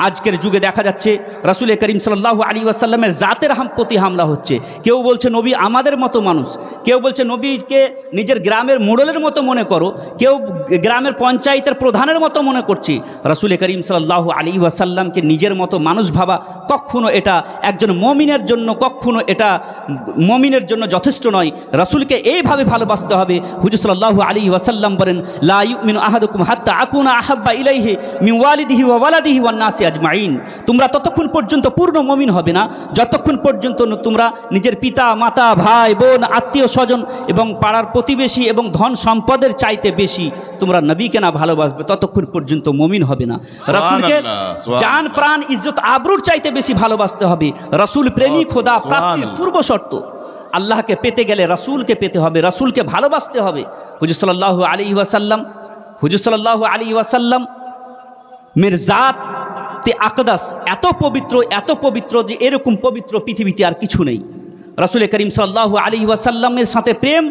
আজকের যুগে দেখা যাচ্ছে রাসূল করিম সাল্লাল্লাহু আলাইহি ওয়াসাল্লামের জাতের প্রতি হামলা হচ্ছে। কেউ বলছে নবী আমাদের মতো মানুষ, কেউ বলছে নবীকে নিজের গ্রামের মোড়লের মতো মনে করো, কেউ গ্রামের পঞ্চায়েতের প্রধানের মতো মনে করছি। রাসূল করিম সাল্লাল্লাহু আলাইহি ওয়াসাল্লামকে নিজের মতো মানুষ ভাবা কখনো এটা একজন মুমিনের জন্য, কখনো এটা মুমিনের জন্য যথেষ্ট নয়। রাসূলকে এইভাবে ভালোবাসতে হবে। হুজুর সাল্লাল্লাহু আলাইহি ওয়াসাল্লাম বলেন, লা ইউমিনু আহাদুকুম হাত্তা আকুনা আহাব্বা ইলাইহি মিন ওয়ালিদিহি ওয়া ওয়ালাদিহি ওয়ান নাসি আজমাইন। তোমরা ততক্ষণ পর্যন্ত পূর্ণ মুমিন হবে না যতক্ষণ পর্যন্ত তোমরা নিজের পিতা মাতা ভাই বোন আত্মীয় স্বজন এবং পাড়ার প্রতিবেশী এবং ধন সম্পদের চাইতে বেশি তোমরা নবীকে না ভালোবাসবে, ততক্ষণ পর্যন্ত মুমিন হবে না। রাসূলকে জান প্রাণ ইজ্জত আবরুর চাইতে বেশি ভালোবাসতে হবে। রাসূল প্রেমী খোদা প্রাপ্তির পূর্ব শর্ত। আল্লাহকে পেতে গেলে রাসূলকে পেতে হবে, রাসূলকে ভালোবাসতে হবে। হুজুর সাল্লাল্লাহু আলাইহি ওয়াসাল্লাম মির্জাত আকদাস এত পবিত্র যে এরকম পবিত্র পৃথিবীতে আর কিছু নেই। রাসূল করিম সাল্লাল্লাহু আলাইহি ওয়াসাল্লামের সাথে প্রেম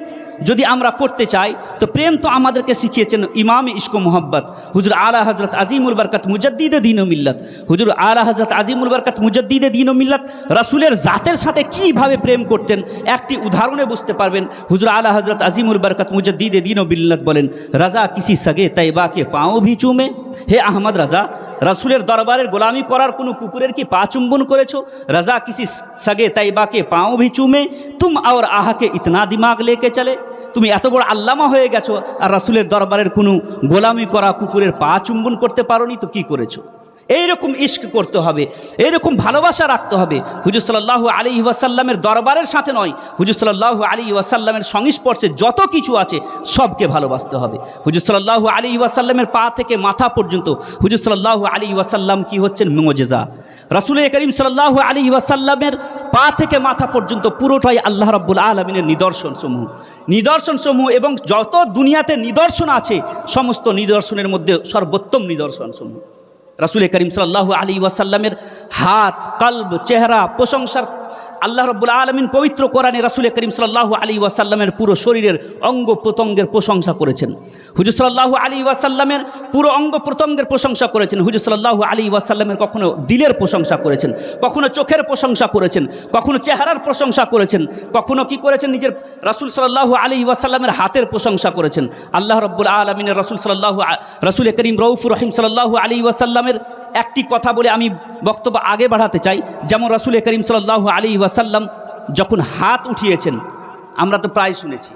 যদি আমরা করতে চাই তো প্রেম তো আমাদেরকে শিখিয়েছেন ইমাম ইশক মোহাব্বত হুজুর আলা হযরত আজিমুল বরকত মুজাদ্দিদে দ্বীন ও মিল্লাত। হুজুর আলা হযরত আজিমুল বরকত মুজাদ্দিদে দ্বীন ও মিল্লাত রাসূলের জাতের সাথে কিভাবে প্রেম করতেন একটি উদাহরণে বুঝতে পারবেন। হুজুর আলা হযরত আজিমুল বরকত মুজাদ্দিদে দ্বীন ও মিল্লাত বলেন, রাজা কিসি সগে তৈবা কে পাও ভি চুমে। হে আহমদ রাজা, রাসূলের দরবারের গোলামি করার কোনো কুকুরের কি পা চুম্বন করেছো? রাজা কিসি সগে তৈবা কে পাও ভি চুমে তুম और आहा के इतना दिमाग लेके चले। তুমি এত বড় আল্লামা হয়ে গেছো আর রাসূলের দরবারের কোনো গোলামি করা কুকুরের পা চুম্বন করতে পারোনি, তো কি করেছো? এইরকম ইশক করতে হবে, এইরকম ভালোবাসা রাখতে হবে। হুজুর সাল্লাল্লাহু আলাইহি ওয়াসাল্লামের দরবারের সাথে নয়, হুজুর সাল্লাল্লাহু আলাইহি ওয়াসাল্লামের সংস্পর্শে যত কিছু আছে সবকে ভালোবাসতে হবে। হুজুর সাল্লাল্লাহু আলাইহি ওয়াসাল্লামের পা থেকে মাথা পর্যন্ত হুজুর সাল্লাল্লাহু আলাইহি ওয়াসাল্লাম কি হচ্ছেন মুজিজা। রাসূল করিম সাল্লাল্লাহু আলাইহি ওয়াসাল্লামের পা থেকে মাথা পর্যন্ত পুরোটাই আল্লাহ রাব্বুল আলামিনের নিদর্শনসমূহ এবং যত দুনিয়াতে নিদর্শন আছে সমস্ত নিদর্শনের মধ্যে সর্বোত্তম নিদর্শনসমূহ। রাসূল করিম সাল্লাল্লাহু আলাইহি ওয়াসাল্লামের হাত কলব চেহারা প্রশংসার আল্লাহ রাব্বুল আলামিন পবিত্র কোরআনে রাসূল করিম সাল্লাল্লাহু আলাইহি ওয়াসাল্লামের পুরো শরীরের অঙ্গ প্রত্যঙ্গের প্রশংসা করেছেন। হুজুর সাল্লাল্লাহু আলাইহি ওয়াসাল্লামের পুরো অঙ্গ প্রত্যঙ্গের প্রশংসা করেছেন। হুজুর সাল্লাল্লাহু আলাইহি ওয়াসাল্লামের কখনো দিলের প্রশংসা করেছেন, কখনো চোখের প্রশংসা করেছেন, কখনো চেহারার প্রশংসা করেছেন, কখনো কি করেছেন নিজের রাসূল সাল্লাল্লাহু আলাইহি ওয়াসাল্লামের হাতের প্রশংসা করেছেন। আল্লাহ রাব্বুল আলামিনের রাসূল করিম রউফুর রহিম সাল্লাল্লাহু আলাইহি ওয়াসাল্লামের একটি কথা বলে আমি বক্তব্য আগে বাড়াতে চাই। যেমন রাসূল করিম সাল্লাল্লাহু আলাইহি ওয়াসাল্লাম যখন হাত উঠিয়েছেন, আমরা তো প্রায় শুনেছি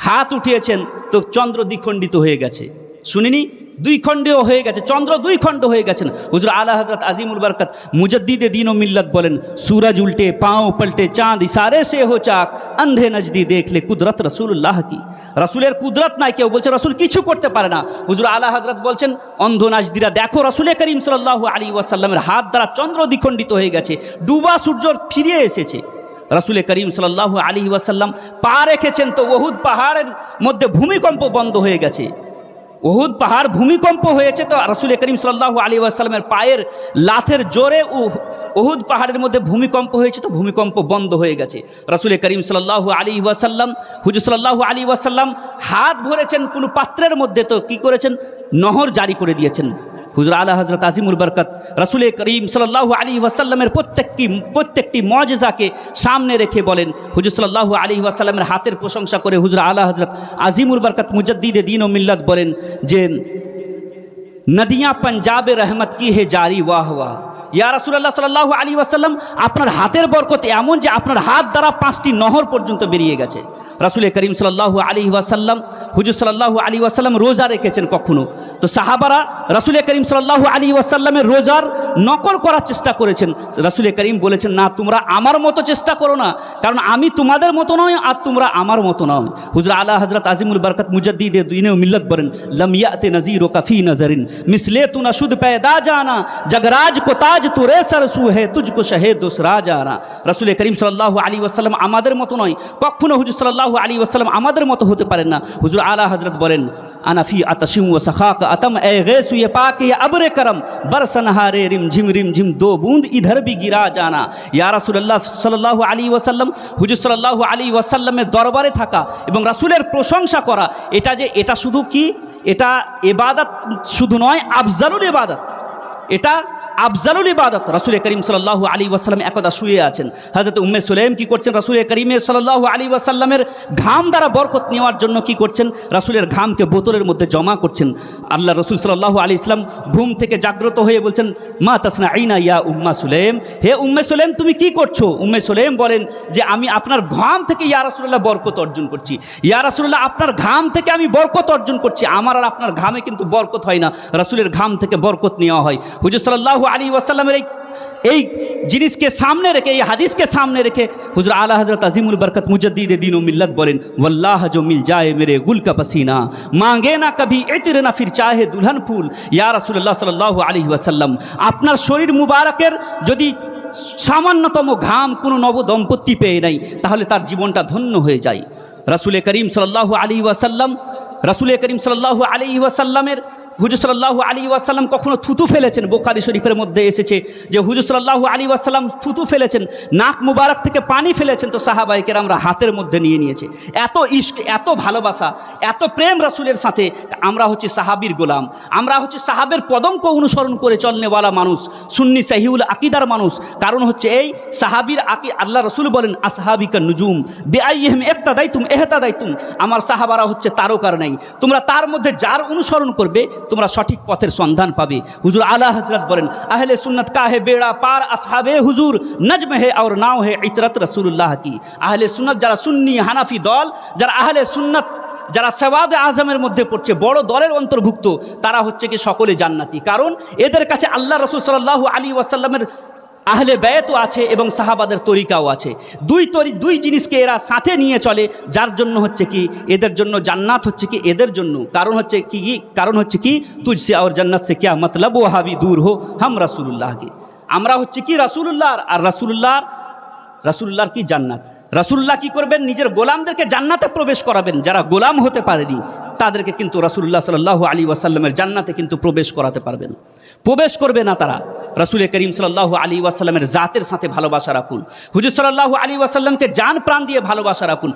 হাত উঠিয়েছেন তো চন্দ্র দ্বিখণ্ডিত হয়ে গেছে, শুনিনি? দুই খণ্ডেও হয়ে গেছে, চন্দ্র দুই খণ্ড হয়ে গেছেন। হুজুর আলা হযরত আজিমুল বরকত মুজাদ্দিদে দ্বীন ও মিল্লাত বলেন, सूरज उल्टे पाँव पलटे चाँद इशारे से हो चाक अंधे नजदी देख ले कुदरत रसूलुल्लाह की। রাসূলের কুদরত নাই, কেউ বলছে রাসূল কিছু করতে পারে না। হুজুর আলা হযরত বলছেন, অন্ধ নাজদিরা দেখো রাসূল করিম সাল্লাল্লাহু আলাইহি ওয়াসাল্লামের হাত দ্বারা চন্দ্র দ্বিখণ্ডিত হয়ে গেছে, ডুবা সূর্য ফিরে এসেছে। রাসূল করিম সাল্লাল্লাহু আলাইহি ওয়াসাল্লাম পা রেখেছেন তো ওহুদ পাহাড়ের মধ্যে ভূমিকম্প বন্ধ হয়ে গেছে। ওহুদ পাহাড় ভূমিকম্প হয়েছে তো রাসূল করিম সাল্লাল্লাহু আলাইহি ওয়াসাল্লামের পায়ের লাথের জোরে ওহুদ পাহাড়ের মধ্যে ভূমিকম্প হয়েছে তো ভূমিকম্প বন্ধ হয়ে গেছে। রাসূল করিম সাল্লাল্লাহু আলাইহি ওয়াসাল্লাম হুজুর সাল্লাল্লাহু আলাইহি ওয়াসাল্লাম হাত ভরেছেন কোনো পাত্রের মধ্যে তো কি করেছেন? নহর জারি করে দিয়েছেন। হুজুর আলা হযরত আজিমুল বরকত রাসূল করিম সাল্লাল্লাহু আলাইহি ওয়াসাল্লামের প্রত্যেকটি মুজিজাকে সামনে রেখে বলেন, হুজুর সাল্লাল্লাহু আলাইহি ওয়াসাল্লামের হাতের প্রশংসা করে হুজুর আলা হযরত আজিমুল বরকত মুজাদ্দিদে দ্বীন ও মিল্লাত বলেন যে নদিয়াঁ পঞ্জাবে রহমত কি হে জারি ওয়াহ ওয়াহ। ইয়া রাসূলুল্লাহ সাল্লাল্লাহু আলাইহি ওয়াসাল্লাম আপনার হাতের বরকত এমন যে আপনার হাত দ্বারা 5টি নহর পর্যন্ত বেরিয়ে গেছে। রাসূল করিম সাল্লাল্লাহু আলাইহি ওয়াসাল্লাম হুজুর সাল্লাল্লাহু আলাইহি ওয়াসাল্লাম রোজা রেখেছেন কখনো, তো সাহাবারা রাসূল করিম সাল্লাল্লাহু আলাইহি ওয়াসাল্লামের রোজার নকল করার চেষ্টা করেছেন। রাসূল করিম বলেছেন, না তোমরা আমার মতো চেষ্টা করো না, কারণ আমি তোমাদের মতো নয় আর তোমরা আমার মতো নয়। হুজুর আলা হযরত আজিমুল বরকত মুজাদ্দিদে দ্বীন ও মিল্লাত বলেন, লম ইয়াতি নযীরু কাফি নজরিন মিসলে তু নশুদ पैदा जाना जगराज को ताज तू रे सरसू है तुझको शहे दूसरा जाना। রাসূল করিম সাল্লাল্লাহু আলাইহি ওয়াসাল্লাম আমাদের মতো নয়, কখনো হুজুর সাল্লাল্লাহু আলাইহি ওয়াসাল্লাম আমাদের মতো হতে পারেন না। হুজুর আলা হযরত বলেন, আনাফি আতাশিম ওয়া সাখাক আতম এ গैसु ये पाक ये अब्र करम बरसनहारे रिम झिम दो बूंद इधर भी गिरा जाना। ইয়া রাসূলুল্লাহ সাল্লাল্লাহু আলাইহি ওয়াসাল্লাম হুজুর সাল্লাল্লাহু আলাইহি ওয়াসাল্লামের দরবারে থাকা এবং রাসূলের প্রশংসা করা এটা শুধু কি, এটা ইবাদত শুধু নয়, আফজালুল ইবাদত, এটা আফজালুল ইবাদত। রাসূল করিম সাল্লাল্লাহু আলাইহি ওয়াসাল্লাম একদা শুয়ে আছেন, হযরত উম্মে সুলাইম কি করছেন, রাসূল করিম সাল্লাল্লাহু আলাইহি ওয়াসাল্লামের ঘাম দ্বারা বরকত নেওয়ার জন্য কি করছেন, রাসূলের ঘামকে বোতলের মধ্যে জমা করছেন। আল্লাহ রাসূল সাল্লাল্লাহু আলাইহি ওয়াসাল্লাম ঘুম থেকে জাগ্রত হয়ে বলছেন, মা তাসনাঈনা ইয়া উম্মা সুলাইম, হে উম্মে সুলাইম তুমি কি করছো? উম্মে সুলাইম বলেন যে আমি আপনার ঘাম থেকে ইয়া রাসূলুল্লাহ বরকত অর্জন করছি। ইয়া রাসূলুল্লাহ আপনার ঘাম থেকে আমি বরকত অর্জন করছি। আমার আর আপনার ঘামে কিন্তু বরকত হয় না, রাসূলের ঘাম থেকে বরকত নেওয়া হয়। হুজুর সাল্লাল্লাহু আলাইহি ওয়াসাল্লামের এই জিনিসকে সামনে রেখে, এই হাদিসকে সামনে রেখে হুজুর আলা হযরত আজিমুল বরকত মুজাদ্দিদে দ্বীন ও মিল্লাত বলেন, ওয়াল্লাহ जो मिल जाए मेरे गुल का पसीना मांगे ना कभी इत्र ना फिर चाहे दुल्हन फूल। ইয়া রাসূলুল্লাহ সাল্লাল্লাহু আলাইহি ওয়াসাল্লাম আপনার শরীর মুবারকের যদি সামান্যতম ঘাম কোনো নবদম্পতি পেয়ে নেয় তাহলে তার জীবনটা ধন্য হয়ে যায়। রাসূল করিম সাল্লাল্লাহু আলাইহি ওয়াসাল্লাম, রাসূল করিম সাল্লাল্লাহু আলাইহি ওয়াসাল্লামের হুজুর সাল্লাল্লাহু আলাইহি ওয়াসাল্লাম কখনো থুতু ফেলেছেন? বুখারী শরীফের মধ্যে এসেছে যে হুজুর সাল্লাল্লাহু আলাইহি ওয়াসাল্লাম থুতু ফেলেছেন, নাক মুবারক থেকে পানি ফেলেছেন, তো সাহাবায়ে কেরামরা হাতের মধ্যে নিয়ে নিয়েছে। এত ইশক, এত ভালোবাসা, এত প্রেম রাসূলের সাথে। আমরা হচ্ছে সাহাবীর গোলাম, আমরা হচ্ছে সাহাবের পদঙ্ক অনুসরণ করে চলনেওয়ালা মানুষ, সুন্নি সহিউল আকীদার মানুষ। কারণ হচ্ছে এই সাহাবীর আল্লাহ রাসূল বলেন, আসহাবিকা নুজুম বিআইহিম ইক্তাদাইতুম ইহতাদাইতুম, আমার সাহাবারা হচ্ছে তারকার নাই, তোমরা তার মধ্যে যার অনুসরণ করবে তোমরা সঠিক পথের সন্ধান পাবে। হুজুর আলা হযরত বলেন, আহলে সুন্নাত কা হে বেড়া পার আসহাবে হুজুর নজম হে और নাও হে ইতরত রাসূলুল্লাহ কি। আহলে সুন্নাত যারা সুন্নি হানাফি দল, যারা আহলে সুন্নাত, যারা সওয়াদে আজমের মধ্যে পড়ছে, বড় দলের অন্তর্ভুক্ত, তারা হচ্ছে কি সকলে জান্নাতি। কারণ এদের কাছে আল্লাহ রাসূল সাল্লাল্লাহু আলাইহি ওয়াসাল্লামের আহলে বায়াতও আছে এবং সাহাবাদের তরিকাও আছে। দুই জিনিসকে এরা সাথে নিয়ে চলে, যার জন্য হচ্ছে কি এদের জন্য জান্নাত হচ্ছে কি এদের জন্য। কারণ হচ্ছে কি তুঝসে আর জান্নাত সে क्या मतलब वो हावी दूर हो हम রাসূলুল্লাহ কি। আমরা হচ্ছে কি রাসূলুল্লাহ, আর রাসূলুল্লাহর কি জান্নাত। রাসূলুল্লাহ কি করবেন, নিজের গোলামদেরকে জান্নাতে প্রবেশ করাবেন। যারা গোলাম হতে পারেনি তাদেরকে কিন্তু রাসূলুল্লাহ সাল্লাল্লাহু আলাইহি ওয়াসাল্লামের জান্নাতে কিন্তু প্রবেশ করাতে পারবেন, প্রবেশ করবে না তারা। রাসূল করিম সাল্লাল্লাহু আলাইহি ওয়াসাল্লামের জাতের সাথে ভালোবাসা রাখুন, হুজুর সাল্লাল্লাহু আলাইহি ওয়াসাল্লামকে জান প্রাণ দিয়ে ভালোবাসা রাখুন।